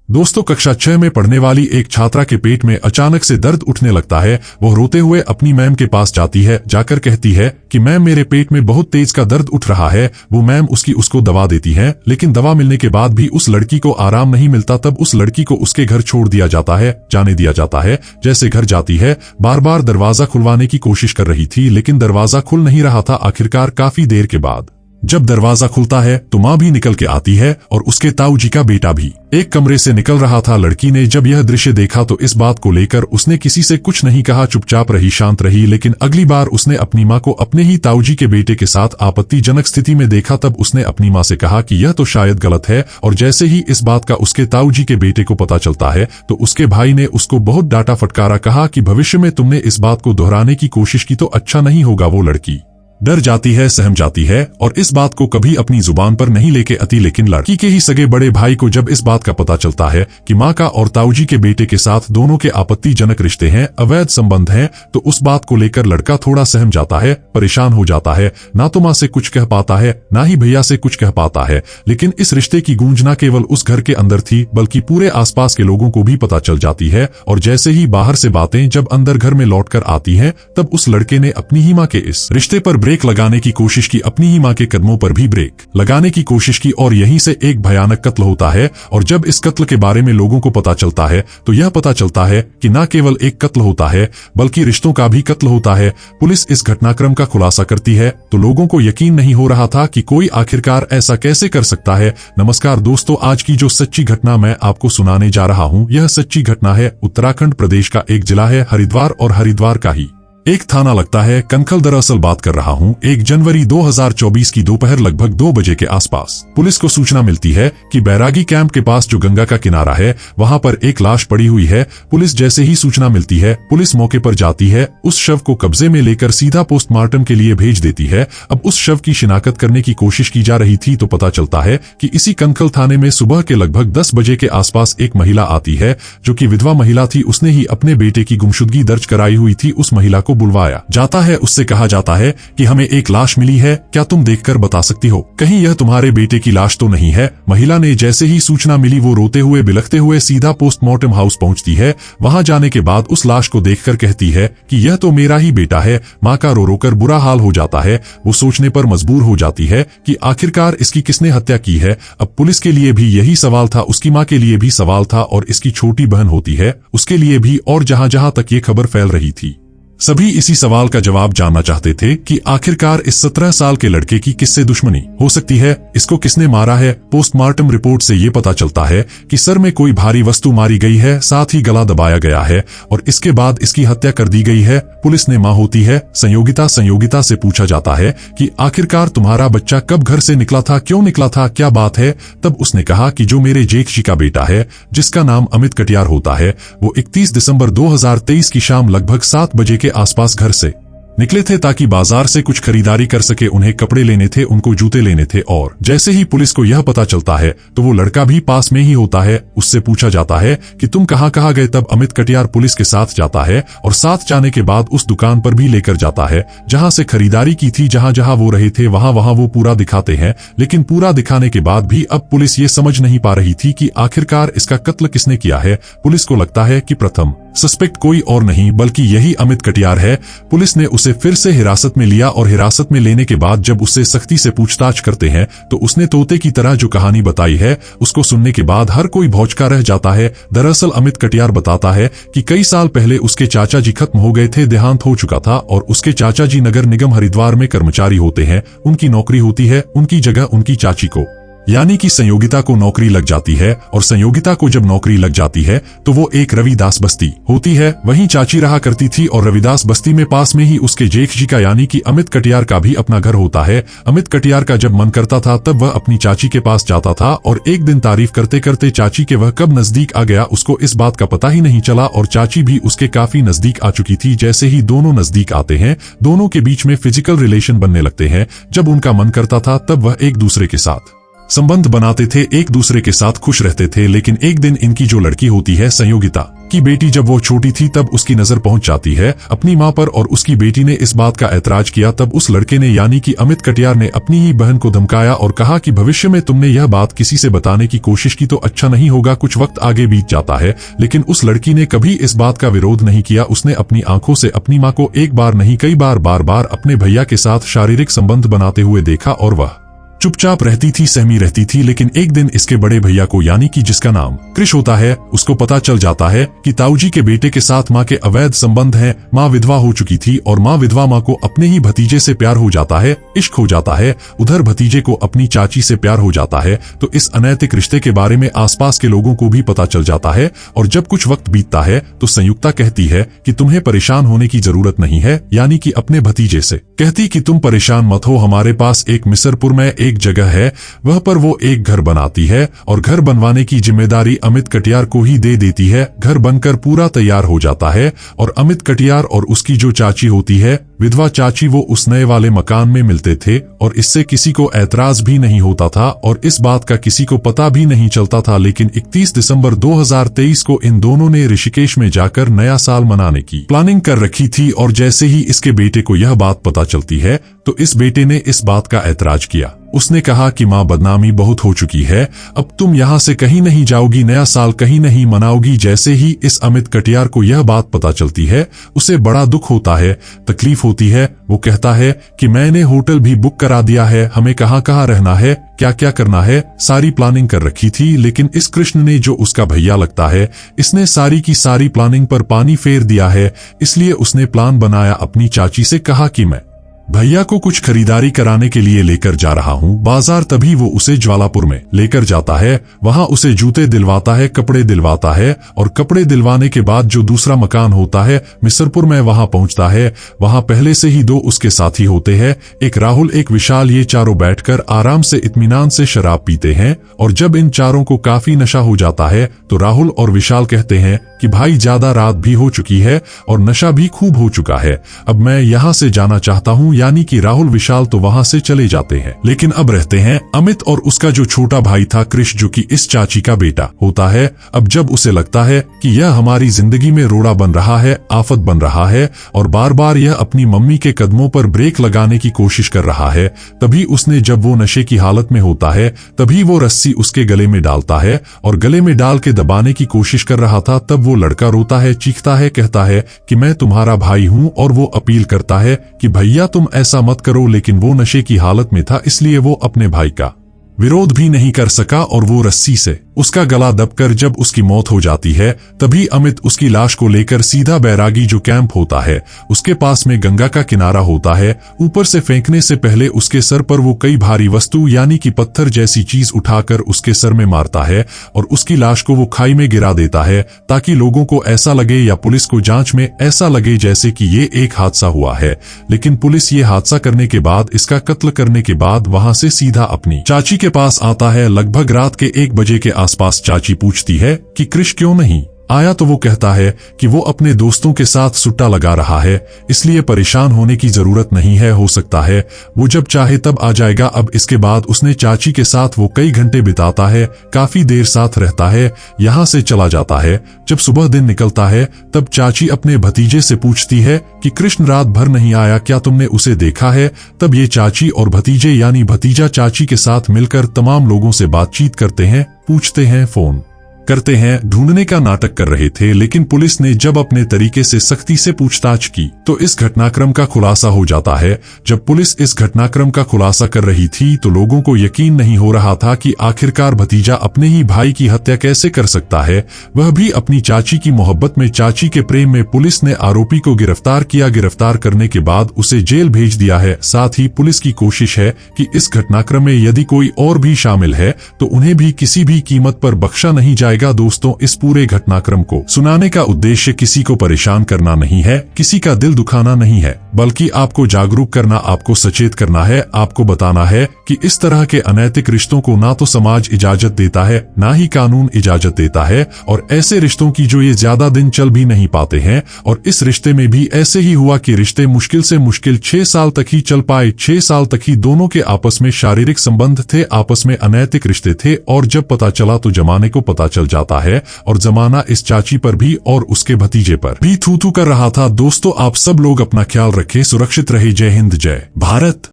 दोस्तों, कक्षा 6 में पढ़ने वाली एक छात्रा के पेट में अचानक से दर्द उठने लगता है। वह रोते हुए अपनी मैम के पास जाती है। जाकर कहती है कि मैम, मेरे पेट में बहुत तेज का दर्द उठ रहा है। वो मैम उसको दवा देती है, लेकिन दवा मिलने के बाद भी उस लड़की को आराम नहीं मिलता। तब उस लड़की को उसके घर छोड़ दिया जाता है, जाने दिया जाता है। जैसे घर जाती है, बार बार दरवाजा खुलवाने की कोशिश कर रही थी, लेकिन दरवाजा खुल नहीं रहा था। आखिरकार काफी देर के बाद जब दरवाजा खुलता है तो माँ भी निकल के आती है और उसके ताऊ जी का बेटा भी एक कमरे से निकल रहा था। लड़की ने जब यह दृश्य देखा तो इस बात को लेकर उसने किसी से कुछ नहीं कहा, चुपचाप रही, शांत रही। लेकिन अगली बार उसने अपनी माँ को अपने ही ताऊ जी के बेटे के साथ आपत्तिजनक स्थिति में देखा। तब उसने अपनी माँ से कहा कि यह तो शायद गलत है। और जैसे ही इस बात का उसके ताऊ जी के बेटे को पता चलता है तो उसके भाई ने उसको बहुत डांटा फटकारा, कहा कि भविष्य में तुमने इस बात को दोहराने की कोशिश की तो अच्छा नहीं होगा। वो लड़की डर जाती है, सहम जाती है और इस बात को कभी अपनी जुबान पर नहीं लेके आती। लेकिन लड़की के ही सगे बड़े भाई को जब इस बात का पता चलता है कि माँ का और ताऊजी के बेटे के साथ दोनों के आपत्तिजनक रिश्ते हैं, अवैध संबंध हैं, तो उस बात को लेकर लड़का थोड़ा सहम जाता है, परेशान हो जाता है। ना तो माँ से कुछ कह पाता है, ना ही भैया से कुछ कह पाता है। लेकिन इस रिश्ते की गूंज न केवल उस घर के अंदर थी, बल्कि पूरे आसपास के लोगों को भी पता चल जाती है। और जैसे ही बाहर से बातें जब अंदर घर में लौट कर आती हैं, तब उस लड़के ने अपनी ही माँ के इस रिश्ते पर ब्रेक लगाने की कोशिश की, अपनी ही माँ के कदमों पर भी ब्रेक लगाने की कोशिश की। और यहीं से एक भयानक कत्ल होता है। और जब इस कत्ल के बारे में लोगों को पता चलता है तो यह पता चलता है कि न केवल एक कत्ल होता है बल्कि रिश्तों का भी कत्ल होता है। पुलिस इस घटनाक्रम का खुलासा करती है तो लोगों को यकीन नहीं हो रहा था कि कोई आखिरकार ऐसा कैसे कर सकता है। नमस्कार दोस्तों, आज की जो सच्ची घटना मैं आपको सुनाने जा रहा हूँ, यह सच्ची घटना है उत्तराखंड प्रदेश का एक जिला है हरिद्वार, और हरिद्वार का ही एक थाना लगता है कनखल। दरअसल बात कर रहा हूँ 1 जनवरी 2024 की दोपहर लगभग 2 बजे के आसपास पुलिस को सूचना मिलती है कि बैरागी कैंप के पास जो गंगा का किनारा है वहां पर एक लाश पड़ी हुई है। पुलिस जैसे ही सूचना मिलती है, पुलिस मौके पर जाती है, उस शव को कब्जे में लेकर सीधा पोस्टमार्टम के लिए भेज देती है। अब उस शव की शिनाख्त करने की कोशिश की जा रही थी तो पता चलता है कि इसी कनखल थाने में सुबह के लगभग 10 बजे के आसपास एक महिला आती है जो कि विधवा महिला थी। उसने ही अपने बेटे की गुमशुदगी दर्ज कराई हुई थी। उस महिला को बुलवाया जाता है, उससे कहा जाता है कि हमें एक लाश मिली है, क्या तुम देखकर बता सकती हो, कहीं यह तुम्हारे बेटे की लाश तो नहीं है। महिला ने जैसे ही सूचना मिली वो रोते हुए बिलखते हुए सीधा पोस्टमार्टम हाउस पहुंचती है। वहां जाने के बाद उस लाश को देखकर कहती है कि यह तो मेरा ही बेटा है। माँ का रो रो कर बुरा हाल हो जाता है। वो सोचने पर मजबूर हो जाती है कि आखिरकार इसकी किसने हत्या की है। अब पुलिस के लिए भी यही सवाल था, उसकी माँ के लिए भी सवाल था, और इसकी छोटी बहन होती है उसके लिए भी। और जहां जहां तक ये खबर फैल रही थी सभी इसी सवाल का जवाब जानना चाहते थे कि आखिरकार इस 17 साल के लड़के की किससे दुश्मनी हो सकती है, इसको किसने मारा है। पोस्टमार्टम रिपोर्ट से ये पता चलता है कि सर में कोई भारी वस्तु मारी गई है, साथ ही गला दबाया गया है और इसके बाद इसकी हत्या कर दी गई है। पुलिस ने मां होती है संयोगिता से पूछा जाता है कि आखिरकार तुम्हारा बच्चा कब घर से निकला था, क्यों निकला था, क्या बात है। तब उसने कहा कि जो मेरे जेठ जी का बेटा है जिसका नाम अमित कटियार होता है, वो 31 दिसंबर 2023 की शाम लगभग 7 बजे के आसपास घर से निकले थे ताकि बाजार से कुछ खरीदारी कर सके। उन्हें कपड़े लेने थे, उनको जूते लेने थे। और जैसे ही पुलिस को यह पता चलता है तो वो लड़का भी पास में ही होता है। उससे पूछा जाता है कि तुम कहां कहां गए। तब अमित कटियार पुलिस के साथ जाता है और साथ जाने के बाद उस दुकान पर भी लेकर जाता है जहां से खरीदारी की थी। जहां जहां वो रहे थे वहां वहां वो पूरा दिखाते हैं। लेकिन पूरा दिखाने के बाद भी अब पुलिस ये समझ नहीं पा रही थी कि आखिरकार इसका कत्ल किसने किया है। पुलिस को लगता है कि प्रथम सस्पेक्ट कोई और नहीं बल्कि यही अमित कटियार है। पुलिस ने उसे फिर से हिरासत में लिया और हिरासत में लेने के बाद जब उससे सख्ती से पूछताछ करते हैं तो उसने तोते की तरह जो कहानी बताई है उसको सुनने के बाद हर कोई भौचका रह जाता है। दरअसल अमित कटियार बताता है कि कई साल पहले उसके चाचा जी खत्म हो गए थे, देहांत हो चुका था और उसके चाचा जी नगर निगम हरिद्वार में कर्मचारी होते हैं, उनकी नौकरी होती है। उनकी जगह उनकी चाची को यानी कि संयोगिता को नौकरी लग जाती है और संयोगिता को जब नौकरी लग जाती है तो वो एक रविदास बस्ती होती है, वहीं चाची रहा करती थी। और रविदास बस्ती में पास में ही उसके जेठ जी का यानी कि अमित कटियार का भी अपना घर होता है। अमित कटियार का जब मन करता था तब वह अपनी चाची के पास जाता था और एक दिन तारीफ करते करते चाची के वह कब नजदीक आ गया उसको इस बात का पता ही नहीं चला और चाची भी उसके काफी नजदीक आ चुकी थी। जैसे ही दोनों नजदीक आते हैं दोनों के बीच में फिजिकल रिलेशन बनने लगते हैं। जब उनका मन करता था तब वह एक दूसरे के साथ संबंध बनाते थे, एक दूसरे के साथ खुश रहते थे। लेकिन एक दिन इनकी जो लड़की होती है, संयोगिता की बेटी, जब वो छोटी थी तब उसकी नजर पहुंच जाती है अपनी मां पर और उसकी बेटी ने इस बात का ऐतराज किया। तब उस लड़के ने यानी कि अमित कटियार ने अपनी ही बहन को धमकाया और कहा कि भविष्य में तुमने यह बात किसी से बताने की कोशिश की तो अच्छा नहीं होगा। कुछ वक्त आगे बीत जाता है, लेकिन उस लड़की ने कभी इस बात का विरोध नहीं किया। उसने अपनी आंखों से अपनी मां को एक बार नहीं कई बार बार अपने भैया के साथ शारीरिक संबंध बनाते हुए देखा और वह चुपचाप रहती थी, सहमी रहती थी। लेकिन एक दिन इसके बड़े भैया को, यानी कि जिसका नाम कृष होता है, उसको पता चल जाता है कि ताऊजी के बेटे के साथ मां के अवैध संबंध हैं। मां विधवा हो चुकी थी और मां विधवा मां को अपने ही भतीजे से प्यार हो जाता है, इश्क हो जाता है। उधर भतीजे को अपनी चाची से प्यार हो जाता है। तो इस अनैतिक रिश्ते के बारे में आसपास के लोगों को भी पता चल जाता है। और जब कुछ वक्त बीतता है तो संयुक्ता कहती है कि तुम्हें परेशान होने की जरूरत नहीं है, यानी कि अपने भतीजे से कहती कि तुम परेशान मत हो, हमारे पास एक मिसरपुर में एक जगह है, वह पर वो एक घर बनाती है और घर बनवाने की जिम्मेदारी अमित कटियार को ही दे देती है। घर बनकर पूरा तैयार हो जाता है और अमित कटियार और उसकी जो चाची होती है, विधवा चाची, वो उस नए वाले मकान में मिलते थे और इससे किसी को ऐतराज भी नहीं होता था और इस बात का किसी को पता भी नहीं चलता था। लेकिन 31 दिसंबर 2023 को इन दोनों ने ऋषिकेश में जाकर नया साल मनाने की प्लानिंग कर रखी थी और जैसे ही इसके बेटे को यह बात पता चलती है तो इस बेटे ने इस बात का ऐतराज किया। उसने कहा कि मां, बदनामी बहुत हो चुकी है, अब तुम यहाँ से कहीं नहीं जाओगी, नया साल कहीं नहीं मनाओगी। जैसे ही इस अमित कटियार को यह बात पता चलती है उसे बड़ा दुख होता है, तकलीफ होती है। वो कहता है कि मैंने होटल भी बुक करा दिया है, हमें कहाँ कहाँ रहना है, क्या क्या करना है, सारी प्लानिंग कर रखी थी। लेकिन इस कृष्ण ने, जो उसका भैया लगता है, इसने सारी की सारी प्लानिंग पर पानी फेर दिया है। इसलिए उसने प्लान बनाया, अपनी चाची से कहा कि मैं भैया को कुछ खरीदारी कराने के लिए लेकर जा रहा हूँ बाजार। तभी वो उसे ज्वालापुर में लेकर जाता है, वहां उसे जूते दिलवाता है, कपड़े दिलवाता है और कपड़े दिलवाने के बाद जो दूसरा मकान होता है मिसरपुर में, वहां पहुंचता है। वहां पहले से ही दो उसके साथी होते हैं, एक राहुल, एक विशाल। ये चारों बैठकर आराम से इत्मीनान से शराब पीते हैं और जब इन चारों को काफी नशा हो जाता है तो राहुल और विशाल कहते हैं कि भाई, ज्यादा रात भी हो चुकी है और नशा भी खूब हो चुका है, अब मैं यहाँ से जाना चाहता हूँ। यानी कि राहुल विशाल तो वहां से चले जाते हैं, लेकिन अब रहते हैं अमित और उसका जो छोटा भाई था कृष, जो कि इस चाची का बेटा होता है। अब जब उसे लगता है कि यह हमारी जिंदगी में रोड़ा बन रहा है, आफत बन रहा है और बार बार यह अपनी मम्मी के कदमों पर ब्रेक लगाने की कोशिश कर रहा है, तभी उसने, जब वो नशे की हालत में होता है, तभी वो रस्सी उसके गले में डालता है और गले में डाल के दबाने की कोशिश कर रहा था। तब वो लड़का रोता है, चीखता है, कहता है कि मैं तुम्हारा भाई हूं और वो अपील करता है कि भैया तुम ऐसा मत करो। लेकिन वो नशे की हालत में था, इसलिए वो अपने भाई का विरोध भी नहीं कर सका और वो रस्सी से उसका गला दबकर जब उसकी मौत हो जाती है, तभी अमित उसकी लाश को लेकर सीधा बैरागी जो कैंप होता है उसके पास में गंगा का किनारा होता है। ऊपर से फेंकने से पहले उसके सर पर वो कई भारी वस्तु यानी कि पत्थर जैसी चीज उठाकर उसके सर में मारता है और उसकी लाश को वो खाई में गिरा देता है, ताकि लोगों को ऐसा लगे या पुलिस को जांच में ऐसा लगे जैसे कि ये एक हादसा हुआ है। लेकिन पुलिस ये हादसा करने के बाद, इसका कत्ल करने के बाद वहां से सीधा अपनी चाची के पास आता है। लगभग रात के 1 बजे के आसपास चाची पूछती है कि कृष क्यों नहीं आया, तो वो कहता है कि वो अपने दोस्तों के साथ सुट्टा लगा रहा है, इसलिए परेशान होने की जरूरत नहीं है, हो सकता है वो जब चाहे तब आ जाएगा। अब इसके बाद उसने चाची के साथ वो कई घंटे बिताता है, काफी देर साथ रहता है, यहाँ से चला जाता है। जब सुबह दिन निकलता है तब चाची अपने भतीजे से पूछती है कि कृष्ण रात भर नहीं आया, क्या तुमने उसे देखा है? तब ये चाची और भतीजे यानी भतीजा चाची के साथ मिलकर तमाम लोगों से बातचीत करते हैं, पूछते हैं, फोन करते हैं, ढूंढने का नाटक कर रहे थे। लेकिन पुलिस ने जब अपने तरीके से सख्ती से पूछताछ की तो इस घटनाक्रम का खुलासा हो जाता है। जब पुलिस इस घटनाक्रम का खुलासा कर रही थी तो लोगों को यकीन नहीं हो रहा था कि आखिरकार भतीजा अपने ही भाई की हत्या कैसे कर सकता है, वह भी अपनी चाची की मोहब्बत में, चाची के प्रेम में। पुलिस ने आरोपी को गिरफ्तार किया, गिरफ्तार करने के बाद उसे जेल भेज दिया है। साथ ही पुलिस की कोशिश है कि इस घटनाक्रम में यदि कोई और भी शामिल है तो उन्हें भी किसी भी कीमत पर बख्शा नहीं जाएगा। दोस्तों, इस पूरे घटनाक्रम को सुनाने का उद्देश्य किसी को परेशान करना नहीं है, किसी का दिल दुखाना नहीं है, बल्कि आपको जागरूक करना, आपको सचेत करना है, आपको बताना है कि इस तरह के अनैतिक रिश्तों को ना तो समाज इजाजत देता है, ना ही कानून इजाजत देता है, और ऐसे रिश्तों की जो ये ज्यादा दिन चल भी नहीं पाते हैं। और इस रिश्ते में भी ऐसे ही हुआ कि रिश्ते मुश्किल से मुश्किल 6 साल तक ही चल पाए। 6 साल तक ही दोनों के आपस में शारीरिक संबंध थे, आपस में अनैतिक रिश्ते थे, और जब पता चला तो जमाने को पता चल जाता है, और जमाना इस चाची पर भी और उसके भतीजे पर भी थू थू कर रहा था। दोस्तों, आप सब लोग अपना ख्याल रखें, सुरक्षित रहे। जय हिंद, जय भारत।